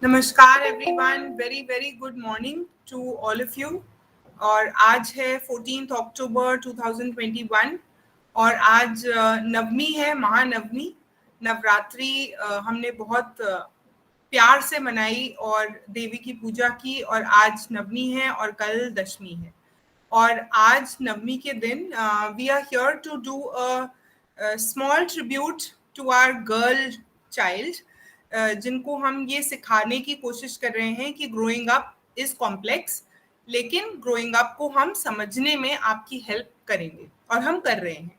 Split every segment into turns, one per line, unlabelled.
नमस्कार everyone, very very good morning to all of you. और आज है 14 अक्टूबर 2021 और आज नवमी है, महानवमी। नवरात्रि हमने बहुत प्यार से मनाई और देवी की पूजा की, और आज नवमी है और कल दशमी है। और आज नवमी के दिन we are here to do a small tribute to our girl child, जिनको हम ये सिखाने की कोशिश कर रहे हैं कि ग्रोइंग अप इज कॉम्प्लेक्स, लेकिन ग्रोइंग अप को हम समझने में आपकी हेल्प करेंगे, और हम कर रहे हैं।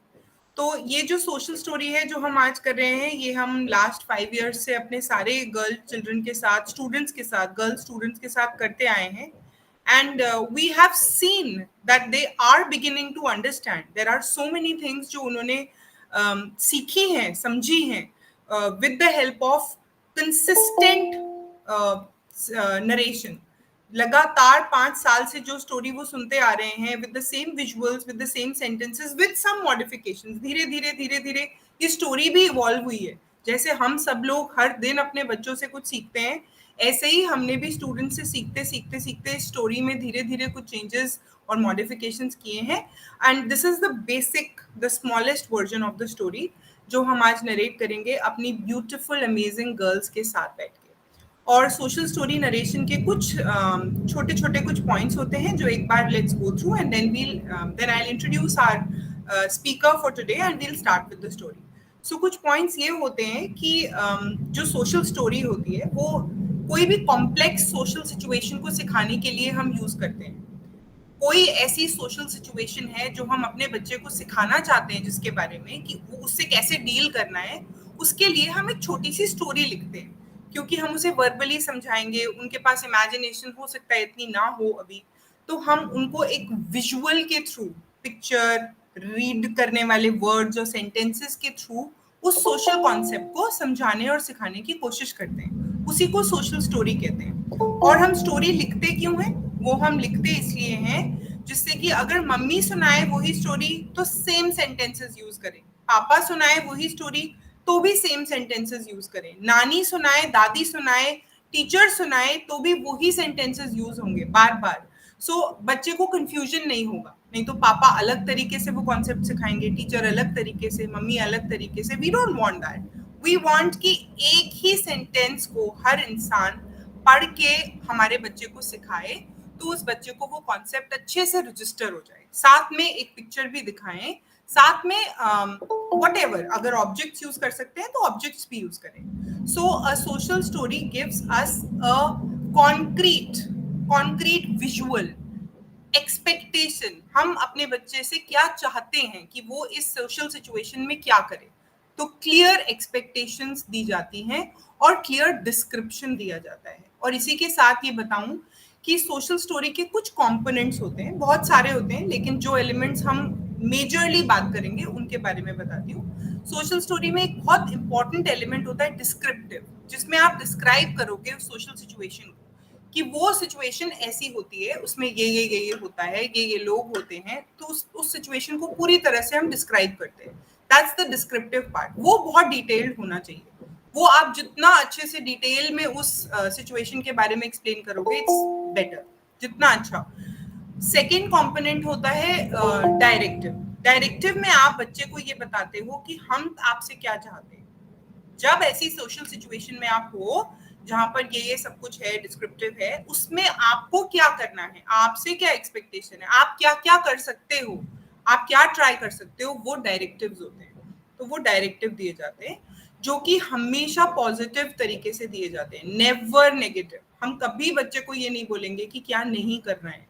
तो ये जो सोशल स्टोरी है जो हम आज कर रहे हैं, ये हम लास्ट 5 years से अपने सारे गर्ल चिल्ड्रन के साथ, स्टूडेंट्स के साथ, गर्ल स्टूडेंट्स के साथ करते आए हैं। And we have seen that they are beginning to understand. There are so many things जो उन्होंने सीखी हैं, समझी हैं, with the help of consistent narration. लगातार 5 साल से जो स्टोरी वो सुनते आ रहे हैं, with the same visuals, with the same sentences, with some modifications, धीरे धीरे धीरे धीरे ये स्टोरी भी इवॉल्व हुई है। जैसे हम सब लोग हर दिन अपने बच्चों से कुछ सीखते हैं, ऐसे ही हमने भी स्टूडेंट से सीखते सीखते सीखते स्टोरी में धीरे धीरे कुछ चेंजेस और मॉडिफिकेशंस किए हैं। And this is the basic, the smallest version of the story जो हम आज नरेट करेंगे अपनी ब्यूटिफुल अमेजिंग गर्ल्स के साथ बैठ के। और सोशल स्टोरी नरेशन के कुछ छोटे छोटे कुछ पॉइंट्स होते हैं जो एक बार let's go through, and then I will introduce our speaker for today and we will start with the story. So कुछ पॉइंट्स ये होते हैं कि जो सोशल स्टोरी होती है वो कोई भी कॉम्प्लेक्स सोशल सिचुएशन को सिखाने के लिए हम यूज करते हैं। कोई ऐसी सोशल सिचुएशन है जो हम अपने बच्चे को सिखाना चाहते हैं, जिसके बारे में कि वो उससे कैसे डील करना है, उसके लिए हम एक छोटी सी स्टोरी लिखते हैं। क्योंकि हम उसे वर्बली समझाएंगे, उनके पास इमेजिनेशन हो सकता है इतनी ना हो अभी, तो हम उनको एक विजुअल के थ्रू, पिक्चर, रीड करने वाले वर्ड्स और सेंटेंसेस के थ्रू उस सोशल कॉन्सेप्ट को समझाने और सिखाने की कोशिश करते हैं। उसी को सोशल स्टोरी कहते हैं। और हम स्टोरी लिखते क्यों हैं? वो हम लिखते इसलिए हैं जिससे कि अगर मम्मी सुनाए वही स्टोरी तो सेम सेंटेंसेस यूज करें, पापा सुनाए वही स्टोरी तो भी सेम सेंटेंसेस यूज करें, नानी सुनाए, दादी सुनाए, टीचर सुनाए तो भी वही सेंटेंसेस यूज होंगे बार बार। सो बच्चे को कंफ्यूजन नहीं होगा। नहीं तो पापा अलग तरीके से वो कॉन्सेप्ट सिखाएंगे, टीचर अलग तरीके से, मम्मी अलग तरीके से। We don't want that. We want कि एक ही सेंटेंस को हर इंसान पढ़ के हमारे बच्चे को सिखाए, तो उस बच्चे को वो कॉन्सेप्ट अच्छे से रजिस्टर हो जाए। साथ में एक पिक्चर भी दिखाएं, साथ में व्हाटएवर, अगर ऑब्जेक्ट्स यूज कर सकते हैं तो ऑब्जेक्ट्स भी यूज करें। So a social story gives us a concrete visual expectation. हम अपने बच्चे से क्या चाहते हैं कि वो इस सोशल सिचुएशन में क्या करे, तो क्लियर एक्सपेक्टेशंस दी जाती हैं और क्लियर डिस्क्रिप्शन दिया जाता है। और इसी के साथ ये बताऊं कि सोशल स्टोरी के कुछ कंपोनेंट्स होते हैं, बहुत सारे होते हैं, लेकिन जो एलिमेंट्स हम मेजरली बात करेंगे उनके बारे में बताती हूँ। सोशल स्टोरी में एक बहुत इंपॉर्टेंट एलिमेंट होता है डिस्क्रिप्टिव, जिसमें आप डिस्क्राइब करोगे उस सोशल सिचुएशन को कि वो सिचुएशन ऐसी होती है, उसमें ये होता है, ये लोग होते हैं, तो उस सिचुएशन को पूरी तरह से हम डिस्क्राइब करते हैं। That's the descriptive part. वो बहुत डिटेल्ड होना चाहिए। वो आप जितना अच्छे से डिटेल में उस सिचुएशन के बारे में एक्सप्लेन करोगे, इट्स बेटर, जितना अच्छा। सेकेंड कंपोनेंट होता है डायरेक्टिव। डायरेक्टिव में आप बच्चे को ये बताते हो कि हम आपसे क्या चाहते हैं। जब ऐसी सोशल सिचुएशन में आप हो जहां पर ये सब कुछ है, डिस्क्रिप्टिव है, उसमें आपको क्या करना है, आपसे क्या एक्सपेक्टेशन है, आप क्या क्या कर सकते हो, आप क्या ट्राई कर सकते हो, वो डायरेक्टिव्स होते हैं। तो वो डायरेक्टिव दिए जाते हैं जो कि हमेशा पॉजिटिव तरीके से दिए जाते हैं, नेवर नेगेटिव। हम कभी बच्चे को ये नहीं बोलेंगे कि क्या नहीं करना है,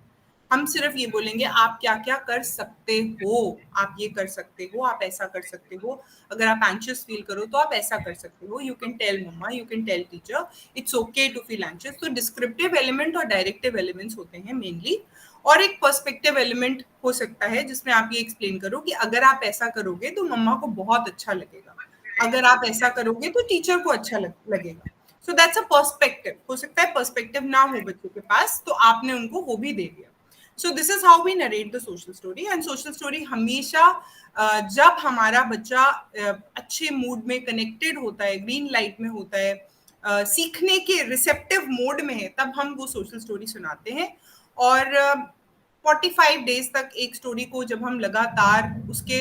हम सिर्फ ये बोलेंगे आप क्या क्या कर सकते हो, आप ये कर सकते हो, आप ऐसा कर सकते हो, अगर आप एंशियस फील करो तो आप ऐसा कर सकते हो, you can tell mamma, you can tell teacher, it's okay to feel anxious. तो डिस्क्रिप्टिव एलिमेंट और डायरेक्टिव एलिमेंट्स होते हैं मेनली। और एक पर्सपेक्टिव एलिमेंट हो सकता है जिसमें आप ये एक्सप्लेन करो कि अगर आप ऐसा करोगे तो मम्मा को बहुत अच्छा लगेगा, अगर आप ऐसा करोगे तो टीचर को अच्छा लगेगा। So that's a perspective. हो सकता है पर्सपेक्टिव ना हो बच्चे के पास, तो आपने उनको वो भी दे दिया। So this is how we narrate the social story. And social story हमेशा जब हमारा बच्चा अच्छे मूड में, कनेक्टेड होता है, ग्रीन लाइट में होता है, सीखने के रिसेप्टिव मोड में है, तब हम वो सोशल स्टोरी सुनाते हैं। और 45 डेज तक एक स्टोरी को जब हम लगातार उसके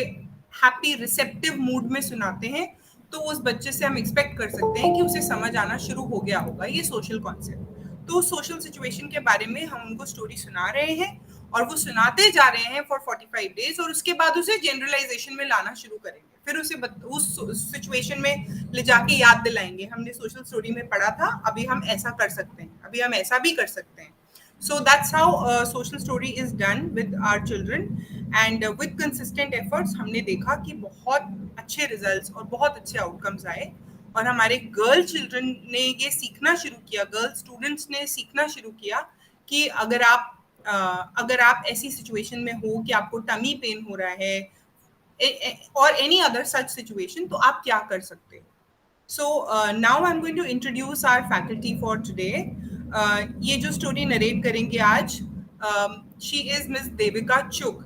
हैप्पी रिसेप्टिव मूड में सुनाते हैं, तो उस बच्चे से हम एक्सपेक्ट कर सकते हैं कि उसे समझ आना शुरू हो गया होगा ये सोशल कॉन्सेप्ट। तो सोशल सिचुएशन के बारे में हम उनको स्टोरी सुना रहे हैं और वो सुनाते जा रहे हैं फॉर 45 डेज, और उसके बाद उसे जनरलाइजेशन में लाना शुरू करेंगे। फिर उसे उस सिचुएशन में ले जाके याद दिलाएंगे, हमने सोशल स्टोरी में पढ़ा था, अभी हम ऐसा कर सकते हैं, अभी हम ऐसा भी कर सकते हैं। So that's how social story is done with our children, and with consistent efforts हमने देखा कि बहुत अच्छे results और बहुत अच्छे outcomes आए। और हमारे गर्ल चिल्ड्रन ने ये सीखना शुरू किया, गर्ल स्टूडेंट्स ने सीखना शुरू किया कि अगर आप ऐसी सिचुएशन में हो कि आपको टमी पेन हो रहा है और एनी अदर सच सिचुएशन, तो आप क्या कर सकते हो। So now I'm going to introduce our faculty for today. ये जो स्टोरी नरेट करेंगे आज, she is Miss Devika Chugh.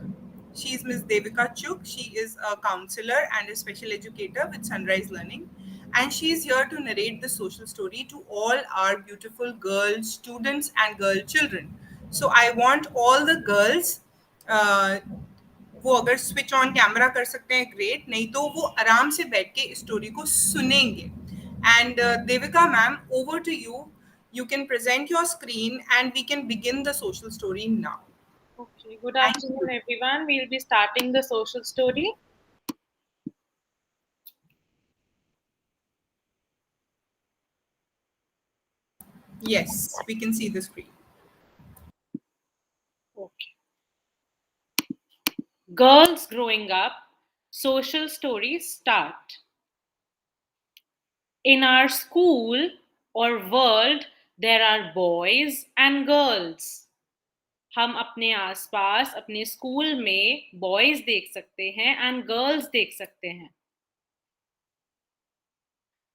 She is Miss Devika Chugh. She is a counselor and a special educator with Sunrise Learning, and she is here to narrate the social story to all our beautiful girl students and girl children. So I want all the girls, uh, वो अगर switch on camera कर सकते हैं great, नहीं तो वो आराम से बैठ के इस स्टोरी को सुनेंगे। And Devika ma'am, over to you, you can present your screen and we can begin the social story now.
Okay, good afternoon everyone. We'll be starting the social story.
Yes, we can see the screen.
Okay. Girls growing up, social stories start. In our school or world, there are boys and girls. हम अपने आसपास अपने school में boys देख सकते हैं and girls देख सकते हैं.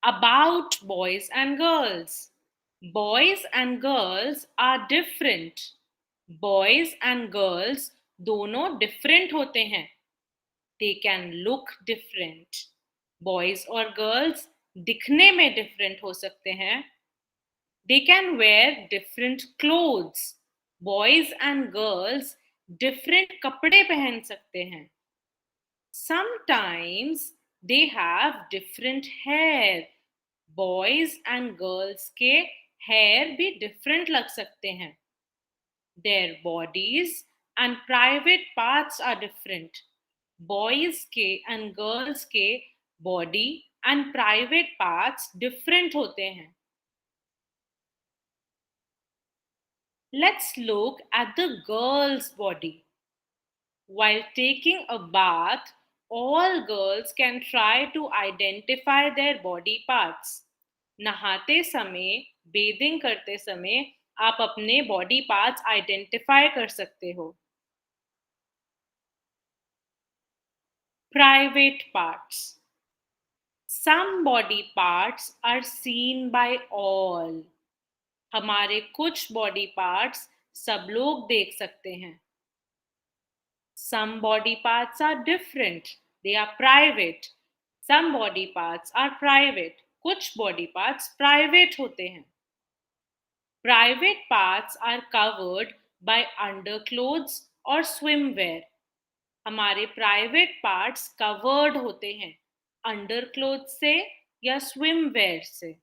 About boys and girls. Boys and girls are different. Boys and girls दोनों different होते हैं. They can look different. Boys और girls दिखने में different हो सकते हैं. They can wear different clothes. Boys and girls different कपड़े पहन सकते हैं. Sometimes they have different hair. Boys and girls के hair भी different लग सकते हैं. Their bodies and private parts are different. Boys के and girls के body and private parts different होते हैं. Let's look at the girl's body. While taking a bath, all girls can try to identify their body parts. नहाते समय, bathing करते समय आप अपने बॉडी पार्ट्स आइडेंटिफाई कर सकते हो. Private parts. Some body parts are seen by all. हमारे कुछ बॉडी पार्ट्स सब लोग देख सकते हैं. Some body parts are different. They are private. Some body parts are private. कुछ body parts private होते हैं. Private parts are covered by underclothes or swimwear. हमारे private parts covered होते हैं underclothes से या swimwear से.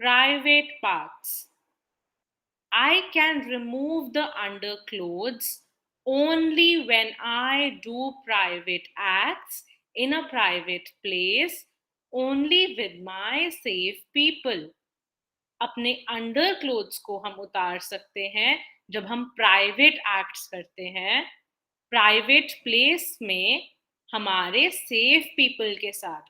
Private parts. I can remove the underclothes only when I do private acts in a private place, only with my safe people. अपने underclothes को हम उतार सकते हैं जब हम private acts करते हैं, private place में हमारे safe people के साथ.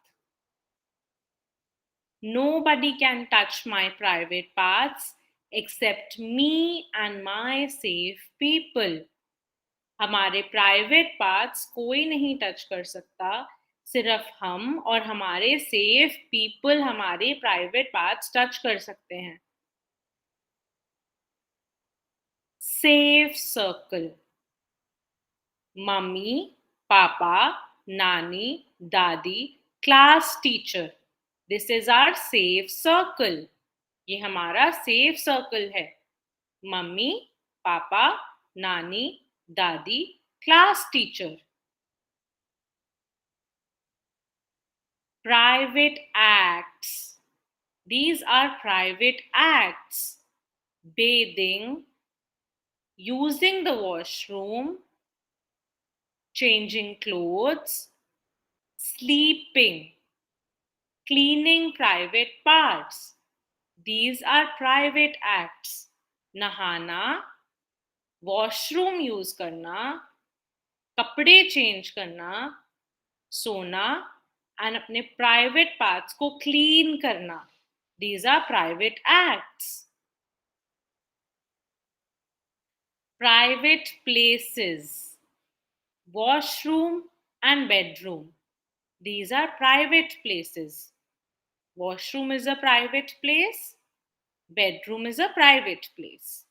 Nobody can touch my private parts except me and my safe people. हमारे प्राइवेट पार्ट्स कोई नहीं टच कर सकता, सिर्फ हम और हमारे सेफ पीपल हमारे प्राइवेट पार्ट्स टच कर सकते हैं. Safe circle. मम्मी, पापा, नानी, दादी, class teacher. This is our safe circle. ये हमारा सेफ सर्कल है. मम्मी, पापा, नानी, दादी, class teacher. Private acts. These are private acts. Bathing, using the washroom, changing clothes, sleeping, cleaning private parts. These are private acts. नहाना, washroom use करना, कपड़े change करना, सोना एंड अपने प्राइवेट पार्ट्स को क्लीन करना. These are private acts. Private places, washroom and bedroom. These are private places. Washroom is a private place. Bedroom is a private place.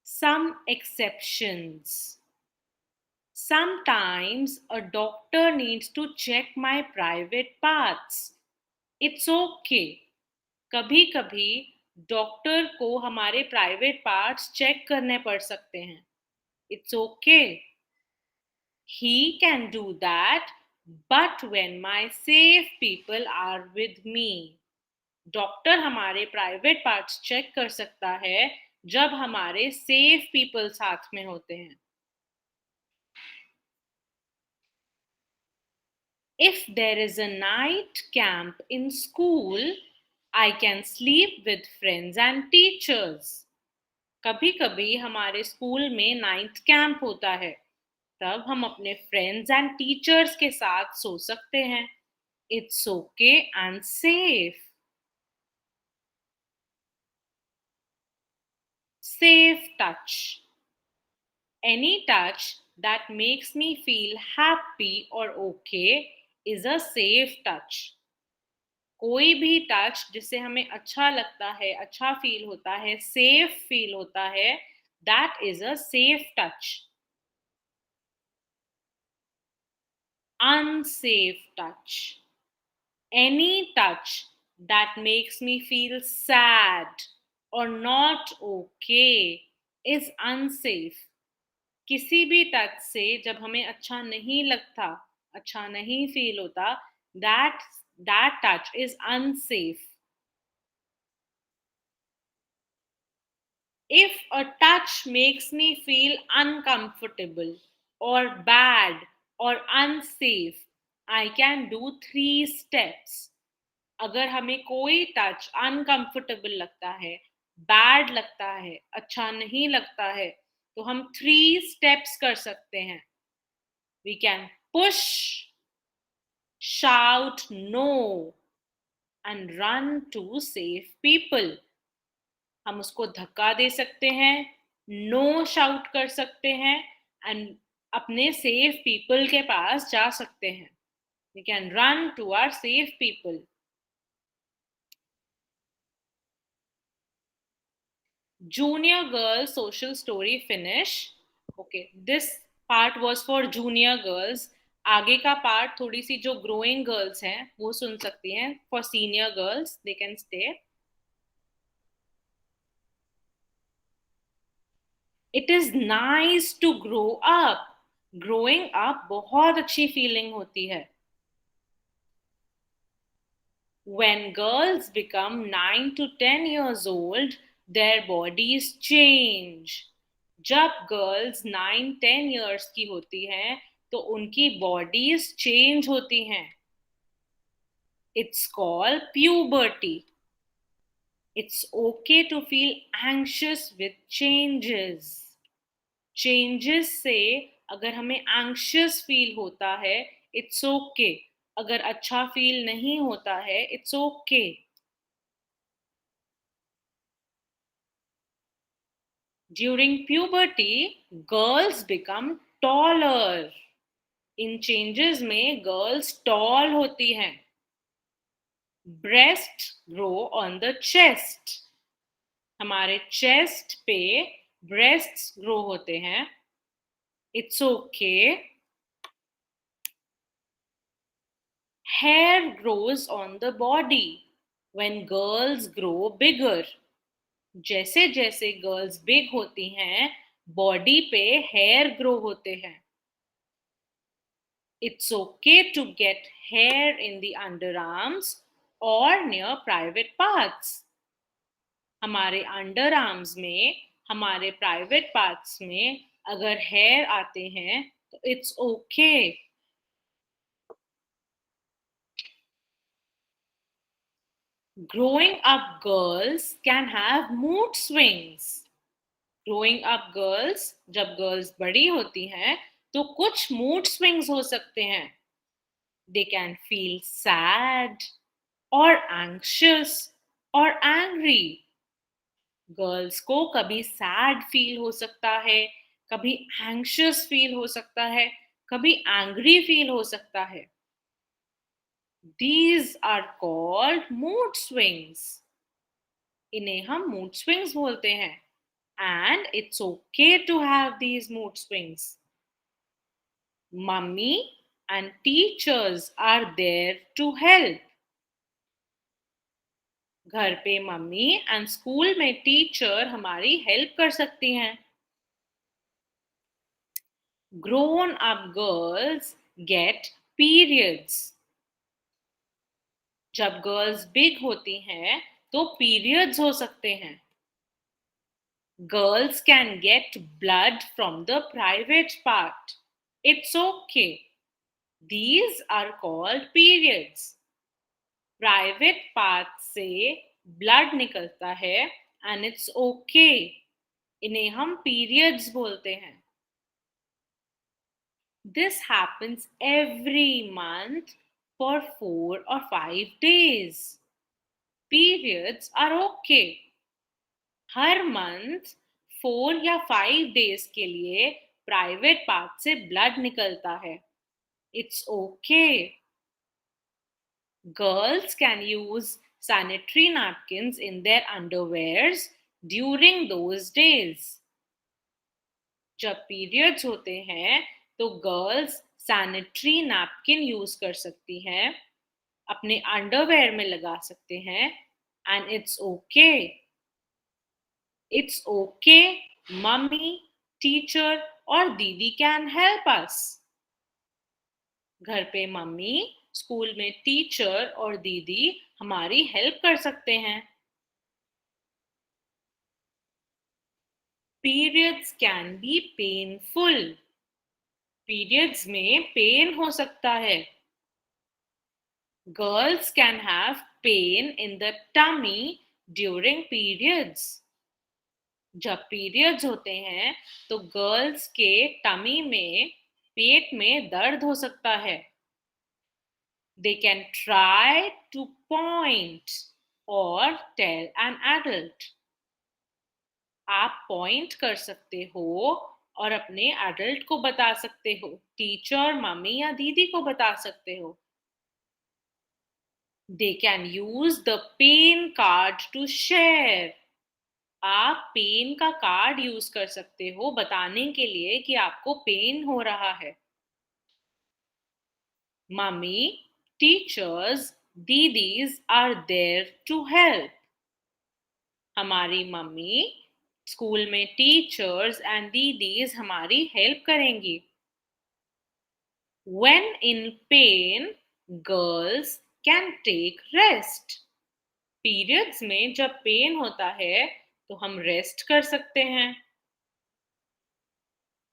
Some exceptions. Sometimes a doctor needs to check my private parts. It's okay. कभी कभी doctor को हमारे private parts check करने पड़ सकते हैं. It's okay. He can do that, but when my safe people are with me. Doctor हमारे private parts check कर सकता है जब हमारे सेफ पीपल साथ में होते हैं. If there is a night camp in school, I can sleep with friends and teachers. कभी कभी हमारे स्कूल में नाइट कैंप होता है, तब हम अपने फ्रेंड्स एंड टीचर्स के साथ सो सकते हैं. It's okay and safe. Safe touch. Any touch that makes me feel happy or okay is a safe touch. कोई भी टच जिससे हमें अच्छा लगता है, अच्छा फील होता है, सेफ फील होता है, that is a safe touch. Unsafe touch. Any touch that makes me feel sad or not okay is unsafe. किसी भी टच से जब हमें अच्छा नहीं लगता, अच्छा नहीं फील होता, that touch is unsafe. If a touch makes me feel uncomfortable or bad or unsafe, I can do 3 steps. अगर हमें कोई टच अनकंफर्टेबल लगता है, बैड लगता है, अच्छा नहीं लगता है, तो हम 3 स्टेप्स कर सकते हैं. We can push, shout no and run to safe people. हम उसको धक्का दे सकते हैं, नो शाउट कर सकते हैं एंड अपने सेफ पीपल के पास जा सकते हैं. We can run to our safe people. Junior girl social story finish. Okay, this part was for junior girls. आगे का पार्ट थोड़ी सी जो ग्रोइंग गर्ल्स हैं वो सुन सकती हैं. For senior girls they can stay. It is nice to grow up. Growing up बहुत अच्छी फीलिंग होती है. When girls become 9 to 10 years old, their bodies change. जब गर्ल्स 9-10 years की होती हैं तो उनकी बॉडीज चेंज होती हैं. It's called puberty. It's okay to feel anxious with changes. Changes से अगर हमें anxious feel होता है, it's okay. अगर अच्छा feel नहीं होता है, it's okay. During puberty, girls become taller. In changes में girls tall होती हैं. Breasts grow on the chest. हमारे chest पे breasts grow होते हैं. It's okay. Hair grows on the body when girls grow bigger. जैसे जैसे गर्ल्स बिग होती हैं, बॉडी पे हेयर ग्रो होते हैं. It's okay to get hair in the underarms or near private parts. हमारे अंडर आर्म्स में, हमारे प्राइवेट पार्ट्स में अगर हेयर आते हैं तो it's okay. Growing up girls can have mood swings. Growing up girls, जब गर्ल्स बड़ी होती हैं तो कुछ मूड स्विंग्स हो सकते हैं. They can feel sad or anxious or angry. Girls को कभी सैड फील हो सकता है, कभी एंग्शियस फील हो सकता है, कभी एंग्री फील हो सकता है. These are called mood swings. इन्हें हम मूड स्विंग्स बोलते हैं. And it's okay to have these mood swings. Mummy and teachers are there to help. घर पे मम्मी एंड स्कूल में टीचर हमारी हेल्प कर सकती हैं. Grown up girls get periods. जब गर्ल्स बिग होती हैं तो पीरियड्स हो सकते हैं. Girls can get blood from the private part. It's okay. These are called periods. Private part से ब्लड निकलता है एंड इट्स ओके. इन्हें हम पीरियड्स बोलते हैं. This happens every month for 4 or 5 days. Periods are okay. Her month 4 या 5 days के लिए प्राइवेट पार्ट से ब्लड निकलता है. It's okay. Girls can use sanitary napkins in their underwears during those days. जब पीरियड्स होते हैं तो गर्ल्स सैनिटरी नैपकिन यूज कर सकती हैं, अपने अंडरवेयर में लगा सकते हैं and it's okay. It's okay. Mummy, teacher और दीदी कैन हेल्प अस. घर पे मम्मी, स्कूल में टीचर और दीदी हमारी हेल्प कर सकते हैं. Periods can be painful. Periods में पेन हो सकता है. Girls can have pain in the tummy during periods. जब पीरियड्स होते हैं तो गर्ल्स के टमी में, पेट में दर्द हो सकता है. They can try to point or tell an adult. आप पॉइंट कर सकते हो और अपने एडल्ट को बता सकते हो. टीचर, मम्मी या दीदी को बता सकते हो. They can use the pain card to share. आप पेन का कार्ड यूज कर सकते हो बताने के लिए कि आपको पेन हो रहा है. Mummy, teachers, didis are there to help. हमारी मम्मी, स्कूल में टीचर्स एंड दीदीज हमारी हेल्प करेंगी. When in pain, girls can take rest. Periods में जब पेन होता है तो हम रेस्ट कर सकते हैं.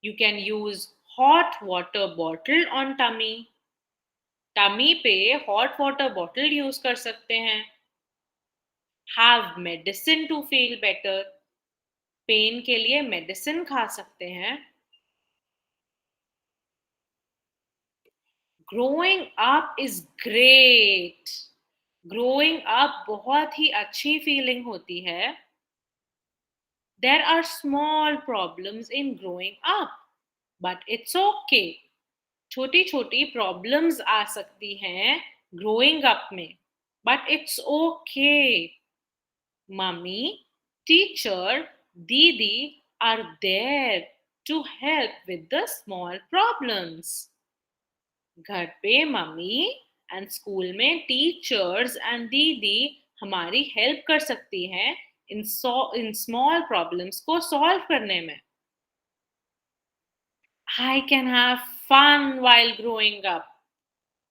You can use hot water bottle on tummy. Tummy पे हॉट वाटर बॉटल यूज कर सकते हैं. Have medicine to feel better. Pain के लिए मेडिसिन खा सकते हैं. Growing up is great. Growing up बहुत ही अच्छी फीलिंग होती है. There are small problems in growing up, but it's okay. छोटी छोटी प्रॉब्लम्स आ सकती हैं ग्रोइंग अप में, but it's okay. Mummy, teacher, didi are there to help with the small problems. घर पे मम्मी एंड स्कूल में टीचर्स एंड दीदी हमारी हेल्प कर सकती हैं इन स्मॉल प्रॉब्लम्स को सॉल्व करने में. I can have fun while growing up.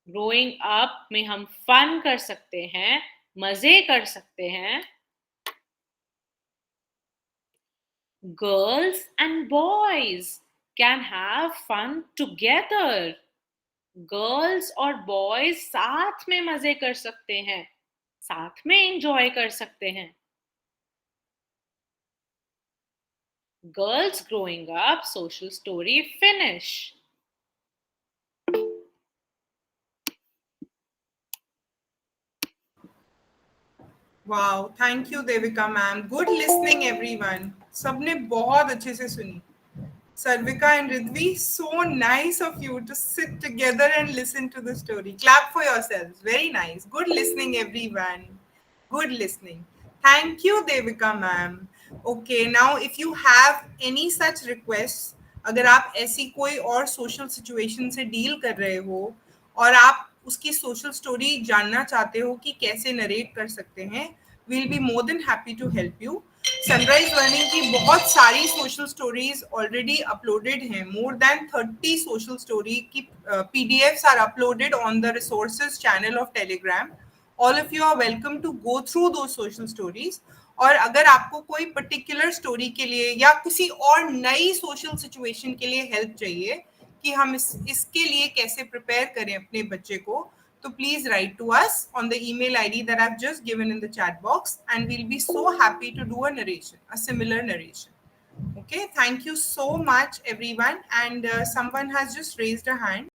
Growing up में हम fun कर सकते हैं, मजे कर सकते हैं. Girls and boys can have fun together. Girls और boys साथ में मजे कर सकते हैं, साथ में enjoy कर सकते हैं. Girls growing up social story finish.
Wow, thank you Devika ma'am. Good listening everyone. सबने बहुत अच्छे से सुनी. Sarvika and Ridvi, so nice of you to sit together and listen to the story. Clap for yourselves. Very nice. Good listening everyone. Good listening. Thank you Devika ma'am. Okay, now if you have any such requests, अगर आप ऐसी कोई और social situation से deal कर रहे हो और आप उसकी सोशल स्टोरी जानना चाहते हो कि कैसे नरेट कर सकते हैं, we'll be more than happy to help you. Sunrise learning की बहुत सारी सोशल स्टोरीज ऑलरेडी अपलोडेड हैं. मोर देन 30 सोशल स्टोरी की PDFs are uploaded on the resources channel of Telegram. All of you are welcome to go through those social stories. और अगर आपको कोई particular story के लिए या किसी और नई सोशल सिचुएशन के लिए हेल्प चाहिए कि हम इसके लिए कैसे प्रिपेयर करें अपने बच्चे को, so please write to us on the email ID that I've just given in the chat box, and we'll be so happy to do a narration, a similar narration. Okay, thank you so much everyone. And someone has just raised a hand.